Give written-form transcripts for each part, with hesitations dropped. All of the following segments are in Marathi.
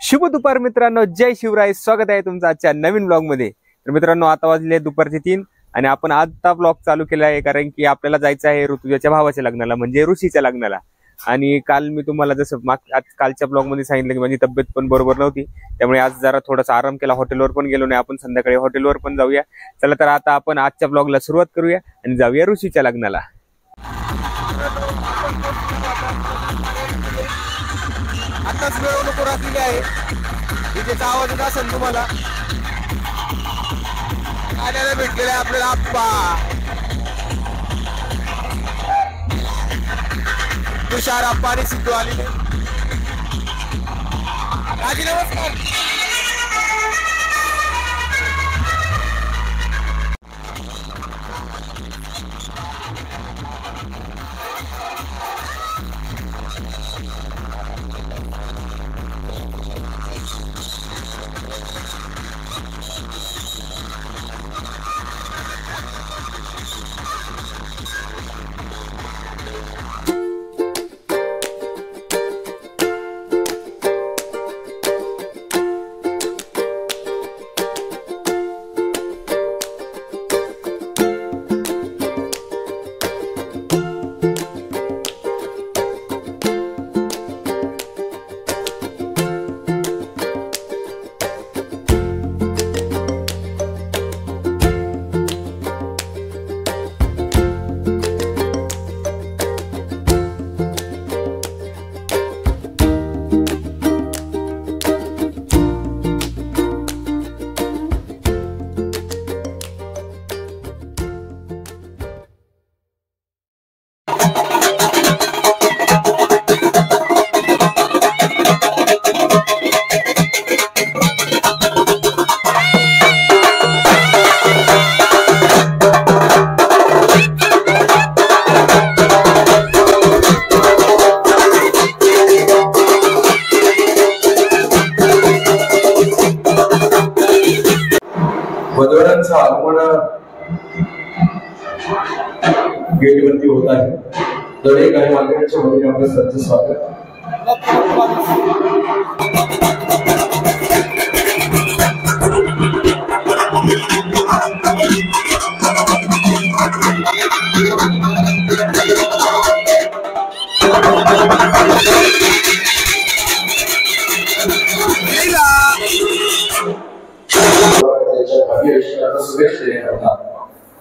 शुभ दुपार मित्रांनो, जय शिवराय. स्वागत आहे तुमचं आजच्या नवीन ब्लॉग मध्ये. तर मित्रांनो, आता वाजले दुपारचे 3 आणि आपण आजचा ब्लॉग चालू केला आहे कारण की आपल्याला जायचं आहे ऋतुजाच्या भावाच्या लग्नाला, म्हणजे ऋषीच्या लग्नाला. आणि काल मी तुम्हाला जसं कालच्या ब्लॉग मध्ये सांगितलं की माझी तब्येत पण बरोबर नव्हती, त्यामुळे आज जरा थोडासा आराम केला. हॉटेलवर पण गेलो नाही आपण, संध्याकाळी हॉटेलवर पण जाऊया. चला तर आता आपण आजच्या ब्लॉगला सुरुवात करूया आणि जाऊया ऋषीच्या लग्नाला. आताच मिरवणूक राखलेली आहे, डीजेचा आवाज येत असेल तुम्हाला. आल्याला भेटलेला आहे आपल्याला आप्पा तुषार आप्पा आणि सिद्धू आलेले. आजी नमस्कार. वधूवरांचं आगमन गेटवरती होत आहे. दरेक आणि मालकांच्या वतीने आपलं सरचं स्वागत.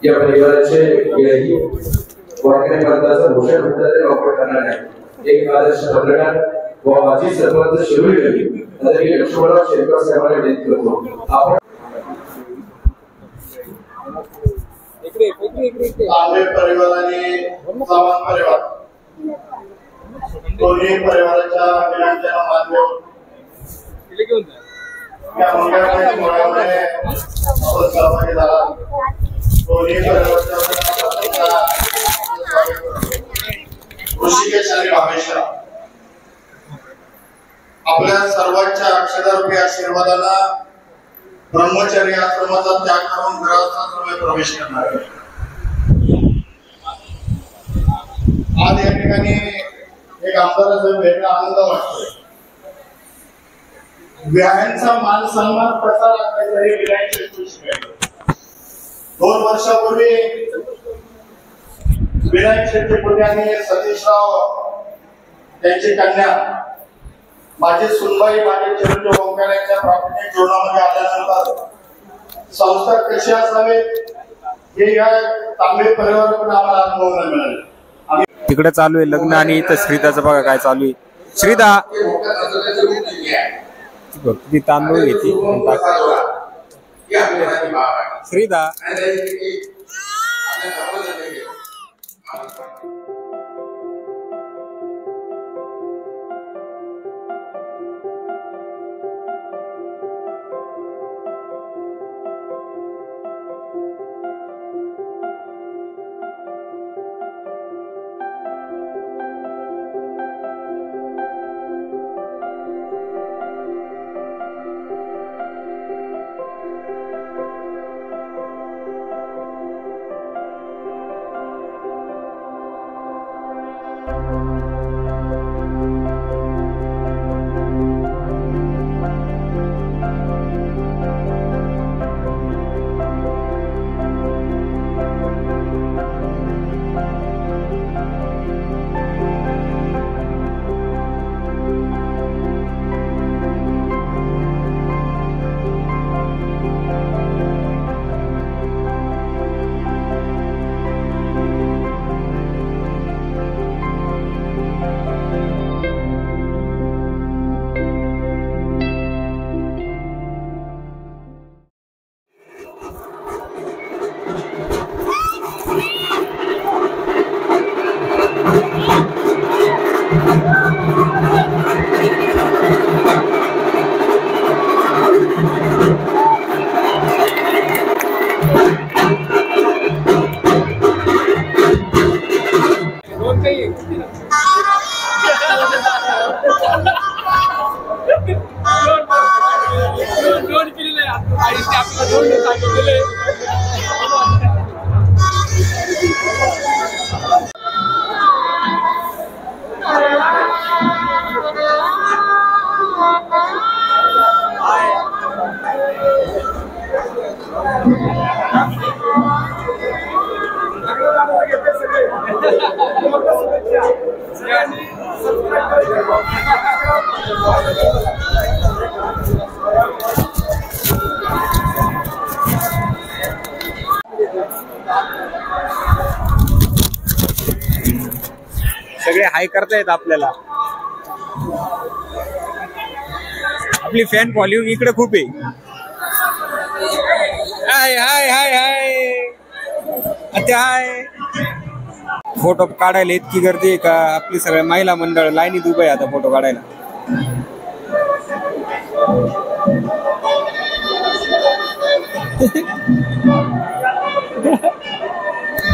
या परिवाराचे वाक्यकर्त्याचं भूषण वापर करणार आहे. एक आदर्श पत्रकार व माजी सरपंच शिरोळी लक्ष्मणराव शेरकर साहेबांना विनंती करतो. आपण परिवाराने सामान परिवार दोन्ही परिवाराच्या विनंत्यांना मान देऊन या मंगळामध्ये सहभागी झाला. दोन्ही परिवाराच्या ऋषिकेश आणि भावेश्वर आपल्या सर्वांच्या अक्षररूपी आशीर्वादाला ब्रह्मचर्य आश्रमाचा त्याग करून गृहस्थाश्रमात प्रवेश करणार आहे. आज या ठिकाणी एक आमदाराचा वेगळा आनंद वाटतोय. व्यायांचा मान सन्मान कसा राखायचा हे विनायक शेट्टी शिकवले. 2 वर्षापूर्वी विनायक शेट्टी पुण्याने सतीशराव त्यांची कन्या माझी सुनबाई माझे चिरंजीव ओंकारांच्या प्राथमिक जीवनामध्ये आल्यानंतर संस्कार कसे असावे हे या तांबे परिवाराकडून आम्हाला अनुभवायला मिळाले. तिकडे चालू आहे लग्न आणि इथं श्रीदाचं बघा काय चालू आहे. श्रीदा ती तांदूळ घेते श्रीदा. सगळे हाय करतायत आपल्याला. आपली फॅन फॉलोइंग इकडे खूप आहे. हाय हाय हाय हाय आता हाय. फोटो काढायला इतकी गर्दी आहे का आपली सगळ्या महिला मंडळ लाईनीत उभे आहे आता फोटो काढायला.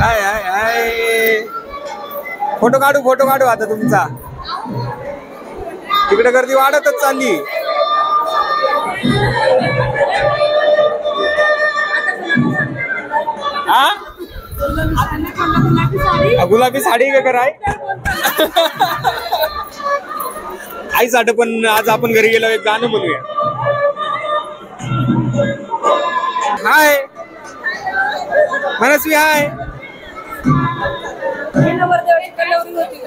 हाय हाय हाय. फोटो काढू आता तुमचा. तिकडे गर्दी वाढतच चालली. हा गुलाबी साडी का कराय आईसाठी. पण आज आपण घरी गेलो एक गाणं बोलूया. हाय मनस्वी हाय.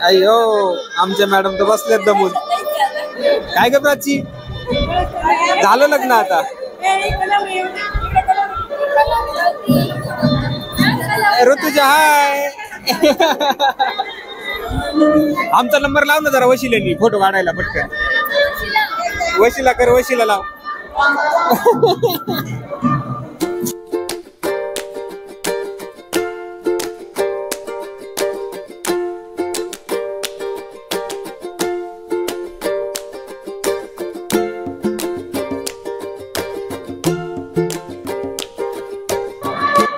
अय्यो आमच्या मॅडम तर बसलेत दमून. काय ग प्राची झालं लग्न आता. ऋतुजा हाय. आमचा नंबर लाव ना जरा वशिलेनी फोटो काढायला पटकन. वशिला कर वशिला लाव.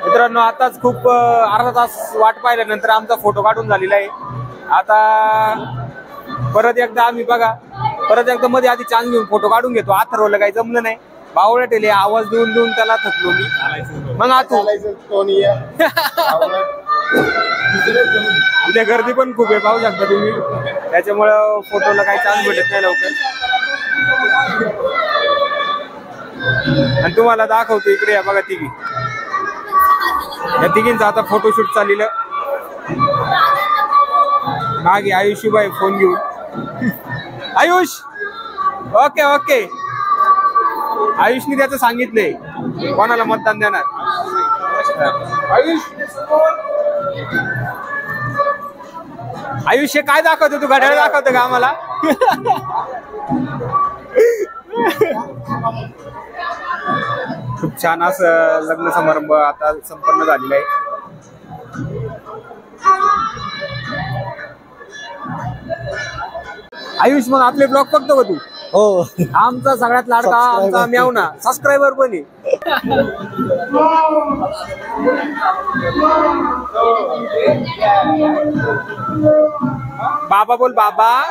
मित्रांनो आताच खूप अर्धा तास वाट पाहिल्यानंतर आमचा फोटो काढून झालेला आहे. आता परत एकदा आम्ही मध्ये आधी चान्स घेऊन फोटो काढून घेतो. अथर्वला काही जमलं नाही. बावळ्या टेले आवाज देऊन त्याला थकलो मी. मग आता उद्या गर्दी पण खूप आहे पाहू शकता तुम्ही. त्याच्यामुळं फोटोला काही चान्स भेटत नाही लवकर. आणि तुम्हाला दाखवतो इकडे या बघा तिघी. या तिघींचा आता फोटोशूट चाललेलं. मागे आयुषीबाई फोन घेऊन. Ayush okay okay. आयुषनी त्याचं सांगितलंय कोणाला मतदान देणार. आयुष्य काय दाखवतो तू. घड्याळ दाखवतो का आम्हाला. खूप छान असं लग्न समारंभ आता संपन्न झालेला आहे. आयुष मग आपले ब्लॉग बघतो का तू. हो आमचा सगळ्यात लाडका आमचा म्यावना सबस्क्रायबर पण आहे. बाबा बोल बाबा.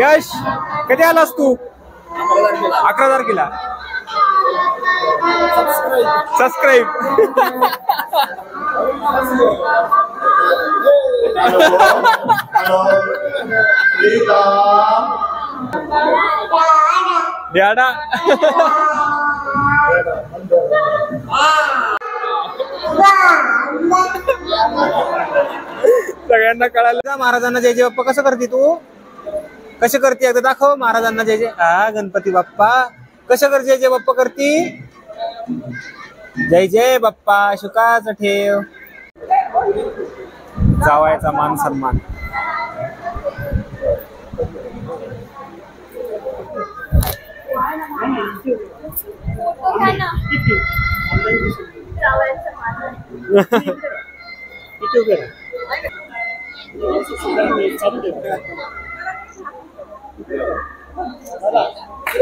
यश कधी आलास तू. 11 तारखेला. सबस्क्राईब. द्याडा. सगळ्यांना कळालं. महाराजांना जय जय बाप्पा कसं करते तू. कसे करते एकदा दाखव महाराजांना जय जय. हा गणपती बाप्पा कसं कर जय जय बाप्पा करती. जय जय बाप्पा शुकाच ठेव. जावायचा मान सन्मान.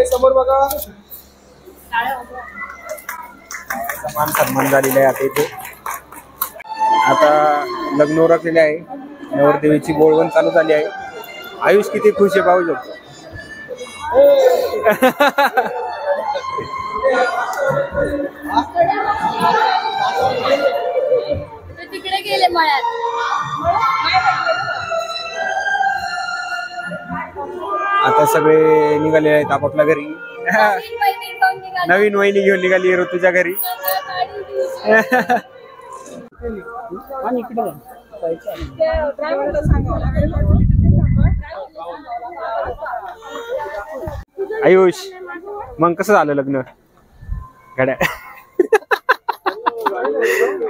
समोर बघा. मान सन्मान झालेला आहे आता इथे. आता लग्न उरकलेले आहे. नवरदेवीची बोलवण चालू झाली आहे. आयुष किती खुश आहे पाहू शकतो. तिकडे गेले मळ्यात. आता सगळे निघाले आहेत आपापल्या घरी. नवीन वहिनी घेऊन निघाली ऋतूच्या घरी. आयुष मग कसं झालं लग्न? गाड्या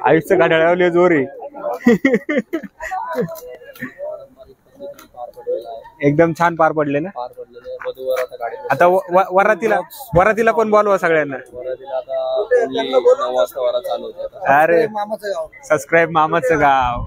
आयुषचं गाड्या जोर आहे. एकदम छान पार पडले ना. आता वरातीला पण बोलवा सगळ्यांना. अरे सबस्क्राईब मामाचं गाव.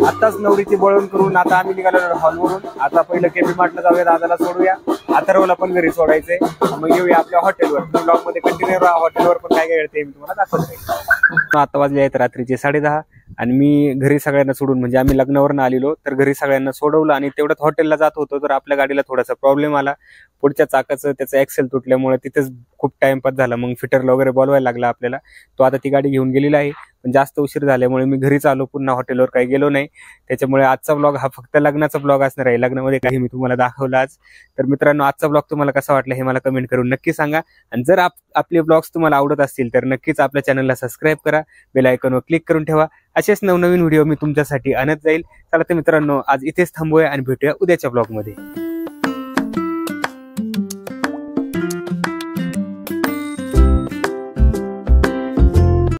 आताच नवरीची बळवण करून आता आम्ही निघालो हॉलवरून. आता पहिलं केबी मार्टला जाऊया, दादाला सोडूया, अथर्वला पण घरी सोडायचंय. मग येऊया आपल्या हॉटेलवर. ब्लॉग मध्ये कंटिन्यू राहा. हॉटेलवर पण काय काय घडते मी तुम्हाला दाखवत आहे. आता वाजले आहेत रात्रीचे 10:30 आणि मी घरी सगळ्यांना सोडून, म्हणजे आम्ही लग्नावरून आलेलो तर घरी सगळ्यांना सोडवलं आणि तेवढ्यात हॉटेलला जात होतो तर आपल्या गाडीला थोडासा प्रॉब्लेम आला. पुढच्या चाकाचं त्याचं ऍक्सेल तुटल्यामुळे तिथेच खूप टाइमपास झाला. मग फिटरला वगैरे बोलवायला लागला आपल्याला. तो आता ती गाडी घेऊन गेलेला आहे. पण जास्त उशीर झाल्यामुळे मी घरीच आलो, पुन्हा हॉटेलवर काही गेलो नाही. त्याच्यामुळे आजचा ब्लॉग हा फक्त लग्नाचा ब्लॉग असणार आहे. लग्नामध्ये काही मी तुम्हाला दाखवलं आज. तर मित्रांनो, आजचा ब्लॉग तुम्हाला कसा वाटला हे मला कमेंट करून नक्की सांगा. आणि जर आपले ब्लॉग्स तुम्हाला आवडत असतील तर नक्कीच आपल्या चॅनलला सबस्क्राईब करा, बेल आयकॉनवर क्लिक करून ठेवा. असेच नवनवीन व्हिडिओ मी तुमच्यासाठी आणत जाईल. चला तर मित्रांनो, आज इथेच थांबूया आणि भेटूया उद्याच्या ब्लॉगमध्ये.